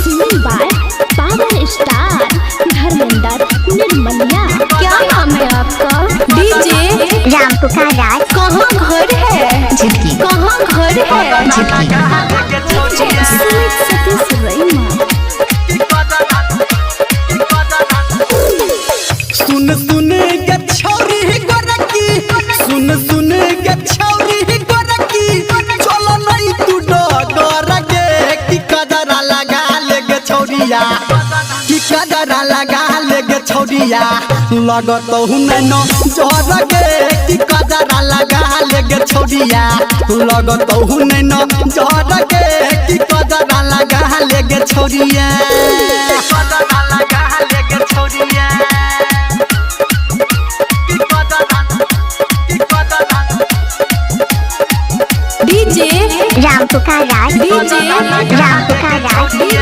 Singing by power star Dharmendra Nirmaliya. क्या नाम है आपका? डीजे राम पुकार राज। कहाँ घर है? झिटकी कहाँ घर है? झिटकी सुमित सतीश रईमा। सुन सुन के छौरी गोरकी, सुन सुन के छौरी गोरकी, चलो नहीं तू डगर गे कि कदरा लगा ले गे छौरिया, कि कदरा लगा ले गे छौरिया, लगत हूँ नैनो जर गे कि कदरा लगा ले गे छौरिया, लगत हूँ नैनो जर गे कि कदरा लगा ले गे छौरिया, कदरा लगा ले गे छौरिया। डीजे राम पुकार राज। डीजे राम पुकार राज। डीजे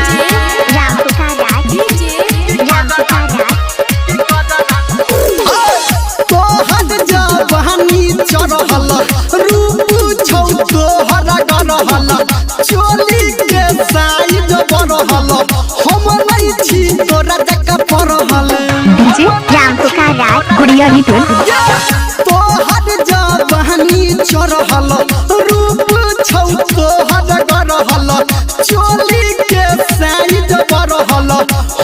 राम पुकार राज। डीजे राम पुकार राज। तोहर जवानी चढ़ल रूप छौ तोहर गरहल, चोली के साइज बढ़ल, हम नहीं छी तोरा जका पढ़ल। डीजे राम पुकार राज। गुड़िया लिटल। तोहर जवानी चढ़ल रूप छौ तोहर गरहल, चोली के साइज बढ़ल,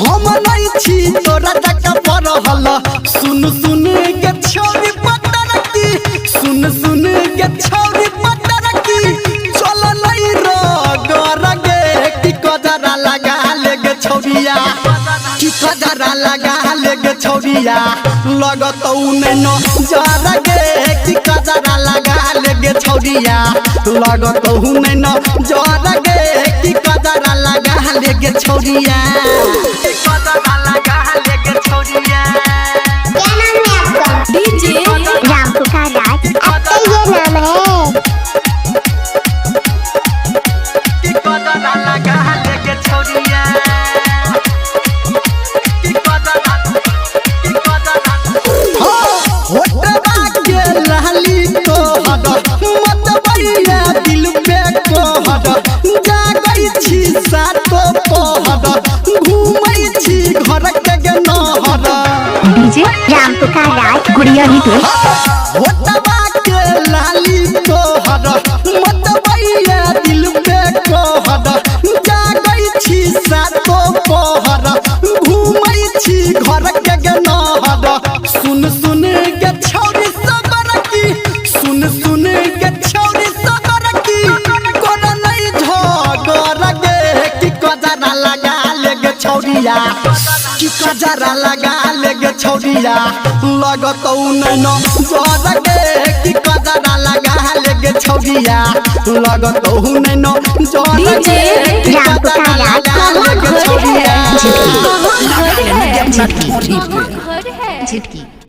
हम नहीं छी तोरा जका पढ़ल। सुन सुन के छौरी पटरकी, सुन सुन के छौरी पटरकी, चल नहीं रगर गे कि कजरा लगा ले गे छौरिया, कि कजरा लगा ले गे छौरिया, लगत नैनो जर गे कि कजरा लगा ले गे छौरिया, लगत नैनो जर गे कि कजरा लगा ले गे छौरिया, कि कजरा लगा ले गे छौरिया। क्या नाम है आपका? डीजे राम पुकार राज। आपका ये नाम है? कि कजरा लगा ले गे छौरिया, कि कजरा, कि कजरा। होटवा के लाली तोहर मतबैया दिल पे कोहर, जागै छी सातो पहर, घूमै छी घर के नहर। डीजे राम पुकार राज। गुड़िया लिटल। होटवा के लाली तोहर मतबैया दिल पे कोहर, जागै छी सातो पहर, घूमै छी घर के नहर। सुन सुन के छौरी सबरकी, सुन सुन के छौरी सबरकी, कोन नहीं झगर गे कि कजरा लगा ले गे छौरिया, कि कजरा लगा ले गे छौरिया, लगत नैनो जर गे कि कजरा लगा ले गे छौरिया, लगत नैनो जर गे कि राम कजरा पुकार राज। लगा ले गे छौरिया। कहाँ घर है? झिटकी कहाँ घर है? झिटकी